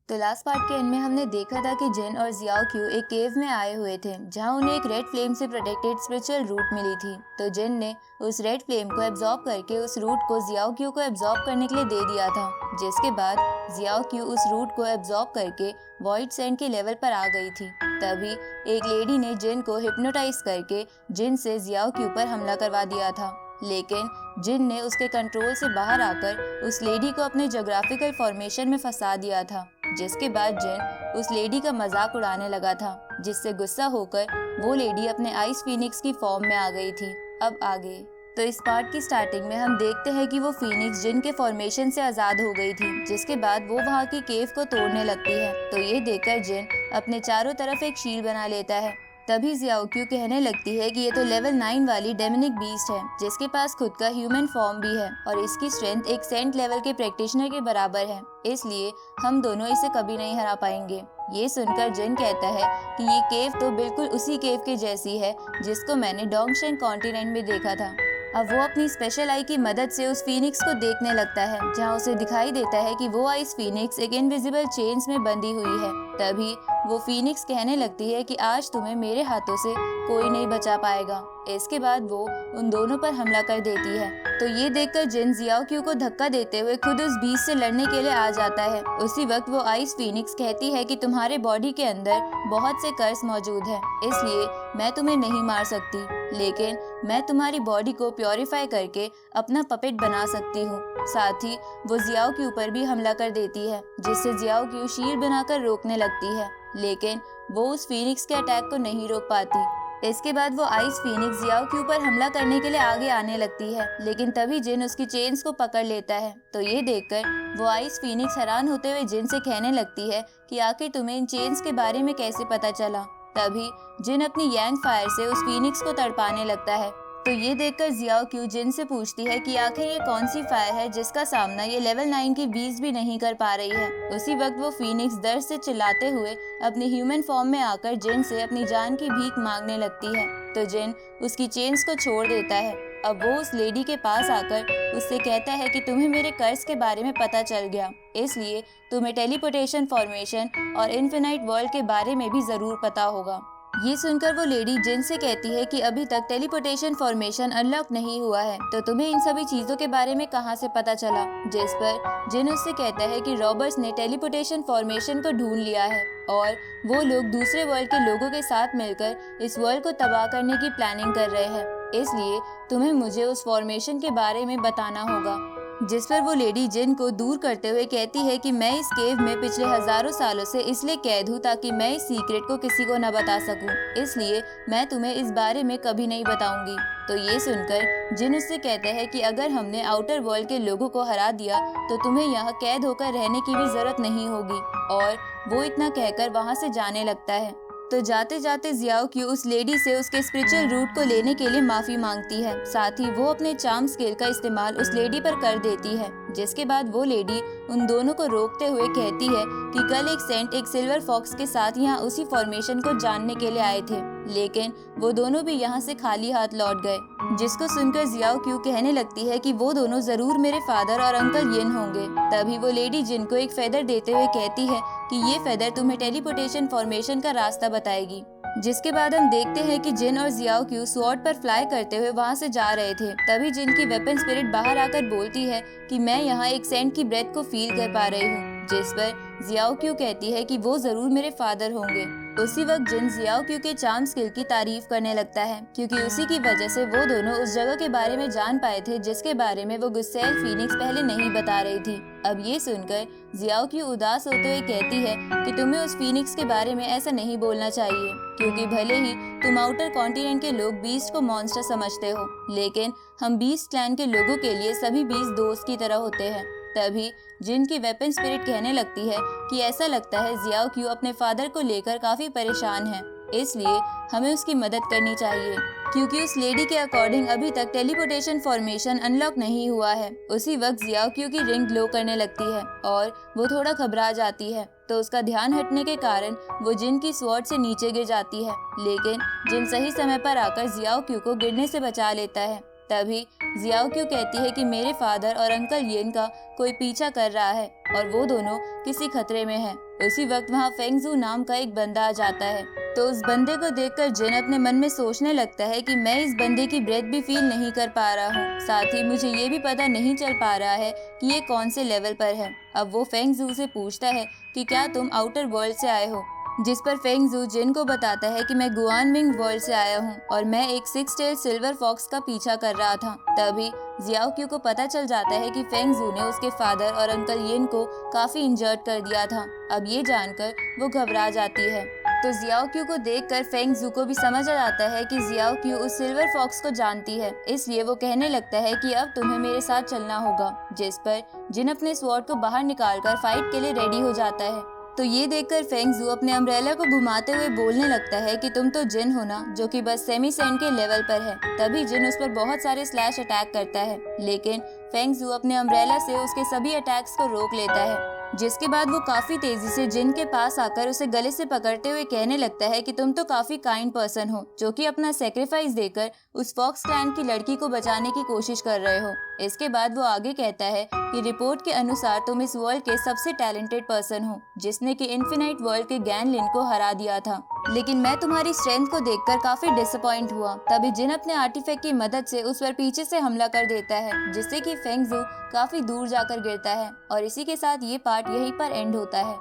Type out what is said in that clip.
तो last part के and में हमने देखा था कि जिन और जियाओ क्यू एक केव में आए हुए थे जहां उन्हें एक रेड फ्लेम से प्रोटेक्टेड स्पिरिचुअल रूट मिली थी। तो जिन ने उस रेड फ्लेम को एब्जॉर्ब करके उस रूट को जियाओ क्यू को एब्जॉर्ब करने के लिए दे दिया था, जिसके बाद जियाओ क्यू उस रूट को एब्जॉर्ब करके वॉइड सैंड के लेवल पर आ गई थी। तभी एक लेडी ने जिन को हिप्नोटाइज करके जिन से जियाओ क्यू पर हमला करवा दिया था, लेकिन जिन ने उसके कंट्रोल से बाहर आकर उस लेडी को अपने ज्योग्राफिकल फॉर्मेशन में फंसा दिया था, जिसके बाद जिन उस लेडी का मजाक उड़ाने लगा था, जिससे गुस्सा होकर वो लेडी अपने आइस फीनिक्स की फॉर्म में आ गई थी। अब आगे तो इस पार्ट की स्टार्टिंग में हम देखते हैं कि वो फीनिक्स जिन के फॉर्मेशन से आज़ाद हो गई थी, जिसके बाद वो वहाँ की केव को तोड़ने लगती है। तो ये देखकर जिन अपने चारों तरफ एक शील्ड बना लेता है। तभी जियाओ क्यू कहने लगती है कि ये तो लेवल 9 वाली डेमोनिक बीस्ट है, जिसके पास खुद का ह्यूमन फॉर्म भी है और इसकी स्ट्रेंथ एक सेंट लेवल के प्रैक्टिशनर के बराबर है, इसलिए हम दोनों इसे कभी नहीं हरा पाएंगे। ये सुनकर जिन कहता है कि ये केव तो बिल्कुल उसी केव के जैसी है जिसको मैंने डोंगशेन कॉन्टिनेंट में देखा था। अब वो अपनी स्पेशल आई की मदद से उस फीनिक्स को देखने लगता है, जहाँ उसे दिखाई देता है कि वो आइस फीनिक्स एक इनविजिबल चेन्स में बंधी हुई है। तभी वो फीनिक्स कहने लगती है कि आज तुम्हें मेरे हाथों से कोई नहीं बचा पाएगा। इसके बाद वो उन दोनों पर हमला कर देती है। तो ये देखकर जिन जियाओ क्यू को धक्का देते हुए खुद उस बीस्ट से लड़ने के लिए आ जाता है। उसी वक्त वो आइस फीनिक्स कहती है कि तुम्हारे बॉडी के अंदर बहुत से कर्स मौजूद हैं, इसलिए मैं तुम्हें नहीं मार सकती, लेकिन मैं तुम्हारी बॉडी को प्योरीफाई करके अपना पपेट बना सकती हूँ। साथ ही वो जियाओ क्यू पर भी हमला कर देती है, जिससे जियाओ क्यू शील्ड बनाकर रोकने लगती है, लेकिन वो उस फीनिक्स के अटैक को नहीं रोक पाती। इसके बाद वो आइस फीनिक्स जियाओ क्यू पर हमला करने के लिए आगे आने लगती है, लेकिन तभी जिन उसकी चेन्स को पकड़ लेता है। तो ये देखकर वो आइस फीनिक्स हैरान होते हुए जिन से कहने लगती है कि आखिर तुम्हें इन चेन्स के बारे में कैसे पता चला। तभी जिन अपनी यांग फायर से उस फीनिक्स को तड़पाने लगता है। तो ये देखकर जियाओ क्यू जिन से पूछती है कि आखिर ये कौन सी फायर है जिसका सामना ये लेवल 9 की बीस्ट भी नहीं कर पा रही है। उसी वक्त वो फीनिक्स दर्द से चिल्लाते हुए अपने ह्यूमन फॉर्म में आकर जिन से अपनी जान की भीख मांगने लगती है। तो जिन उसकी चेन्स को छोड़ देता है। अब वो उस लेडी के पास आकर उससे कहता है कि तुम्हें मेरे कर्ज के बारे में पता चल गया, इसलिए तुम्हें टेलीपोर्टेशन फॉर्मेशन और इन्फिनाइट वर्ल्ड के बारे में भी जरूर पता होगा। ये सुनकर वो लेडी जिन से कहती है कि अभी तक टेलीपोर्टेशन फॉर्मेशन अनलॉक नहीं हुआ है, तो तुम्हें इन सभी चीजों के बारे में कहां से पता चला। जिस पर जिन उससे कहता है कि रॉबर्ट्स ने टेलीपोर्टेशन फॉर्मेशन को ढूंढ लिया है और वो लोग दूसरे वर्ल्ड के लोगों के साथ मिलकर इस वर्ल्ड को तबाह करने की प्लानिंग कर रहे हैं, इसलिए तुम्हें मुझे उस फॉर्मेशन के बारे में बताना होगा। जिस पर वो लेडी जिन को दूर करते हुए कहती है कि मैं इस केव में पिछले हजारों सालों से इसलिए कैद हूँ ताकि मैं इस सीक्रेट को किसी को न बता सकूं, इसलिए मैं तुम्हें इस बारे में कभी नहीं बताऊंगी। तो ये सुनकर जिन उससे कहते हैं कि अगर हमने आउटर वर्ल्ड के लोगों को हरा दिया तो तुम्हें यहाँ कैद होकर रहने की भी जरूरत नहीं होगी, और वो इतना कहकर वहाँ से जाने लगता है। तो जाते जाते जियाओ क्यू उस लेडी से उसके स्पिरिचुअल रूट को लेने के लिए माफी मांगती है। साथ ही वो अपने चार्म स्किल का इस्तेमाल उस लेडी पर कर देती है, जिसके बाद वो लेडी उन दोनों को रोकते हुए कहती है कि कल एक सेंट एक सिल्वर फॉक्स के साथ यहाँ उसी फॉर्मेशन को जानने के लिए आए थे, लेकिन वो दोनों भी यहाँ से खाली हाथ लौट गए। जिसको सुनकर जियाओ क्यू कहने लगती है कि वो दोनों जरूर मेरे फादर और अंकल यिन होंगे। तभी वो लेडी जिन को एक फेदर देते हुए कहती है कि ये फेदर तुम्हें टेलीपोर्टेशन फॉर्मेशन का रास्ता बताएगी। जिसके बाद हम देखते हैं कि जिन और जियाओ क्यू स्वॉर्ड पर फ्लाई करते हुए वहां से जा रहे थे। तभी जिन की वेपन स्पिरिट बाहर आकर बोलती है कि मैं यहाँ एक सेंट की ब्रेथ को फील कर पा रही हूँ, जिस पर जियाओ क्यू कहती है कि वो जरूर मेरे फादर होंगे। उसी वक्त जिन जियाओ क्यू के चार्म स्किल की तारीफ करने लगता है, क्योंकि उसी की वजह से वो दोनों उस जगह के बारे में जान पाए थे जिसके बारे में वो गुस्सैल फीनिक्स पहले नहीं बता रही थी। अब ये सुनकर जियाओ क्यू उदास होते हुए कहती है कि तुम्हें उस फीनिक्स के बारे में ऐसा नहीं बोलना चाहिए, क्योंकि भले ही तुम आउटर कॉन्टिनेंट के लोग बीस्ट को मॉन्स्टर समझते हो, लेकिन हम बीस्ट क्लैन के लोगों के लिए सभी बीस्ट दोस्त की तरह होते हैं। तभी जिन की वेपन स्पिरिट कहने लगती है कि ऐसा लगता है जियाओ क्यू अपने फादर को लेकर काफी परेशान है, इसलिए हमें उसकी मदद करनी चाहिए, क्योंकि उस लेडी के अकॉर्डिंग अभी तक टेलीपोर्टेशन फॉर्मेशन अनलॉक नहीं हुआ है। उसी वक्त जियाओ क्यू की रिंग ग्लो करने लगती है और वो थोड़ा घबरा जाती है, तो उसका ध्यान हटने के कारण वो जिन की स्वॉर्ड से नीचे गिर जाती है, लेकिन जिन सही समय पर आकर जियाओ क्यू को गिरने से बचा लेता है। तभी जियाओ क्यू कहती है कि मेरे फादर और अंकल यिन का कोई पीछा कर रहा है और वो दोनों किसी खतरे में हैं। उसी वक्त वहाँ फेंगजू नाम का एक बंदा आ जाता है। तो उस बंदे को देखकर जिन अपने मन में सोचने लगता है कि मैं इस बंदे की ब्रेथ भी फील नहीं कर पा रहा हूँ, साथ ही मुझे ये भी पता नहीं चल पा रहा है कि ये कौन से लेवल पर है। अब वो फेंगजू से पूछता है कि क्या तुम आउटर वर्ल्ड से आए हो, जिस पर फेंगजू जिन को बताता है कि मैं गुआनमिंग वर्ल्ड से आया हूँ और मैं एक 6 टेल सिल्वर फॉक्स का पीछा कर रहा था। तभी जियाओ क्यू को पता चल जाता है कि फेंगजू ने उसके फादर और अंकल यिन को काफी इंजर्ड कर दिया था। अब ये जानकर वो घबरा जाती है। तो जियाओ क्यू को देखकर फेंगजू को भी समझ आ जाता है कि जियाओ क्यू उस सिल्वर फॉक्स को जानती है, इसलिए वो कहने लगता है कि अब तुम्हें मेरे साथ चलना होगा, जिस पर जिन अपने स्वॉर्ड को बाहर निकालकर फाइट के लिए रेडी हो जाता है। तो ये देखकर फेंगजू अपने अम्ब्रेला को घुमाते हुए बोलने लगता है कि तुम तो जिन हो ना, जो कि बस सेमी सेंट के लेवल पर है। तभी जिन उस पर बहुत सारे स्लैश अटैक करता है, लेकिन फेंगजू अपने अम्ब्रेला से उसके सभी अटैक्स को रोक लेता है, जिसके बाद वो काफी तेजी से जिन के पास आकर उसे गले से पकड़ते हुए कहने लगता है कि तुम तो काफी काइंड पर्सन हो, जो कि अपना सेक्रीफाइस देकर उस फॉक्स क्लैन की लड़की को बचाने की कोशिश कर रहे हो। इसके बाद वो आगे कहता है कि रिपोर्ट के अनुसार तुम इस वर्ल्ड के सबसे टैलेंटेड पर्सन हो, जिसने कि इन्फिनाइट वर्ल्ड के गैन लिन को हरा दिया था, लेकिन मैं तुम्हारी स्ट्रेंथ को देखकर काफी डिसअपॉइंट हुआ। तभी जिन अपने आर्टिफैक्ट की मदद से उस पर पीछे से हमला कर देता है, जिससे कि फेंगजू काफी दूर जाकर गिरता है। और इसी के साथ ये पार्ट यहीं पर एंड होता है।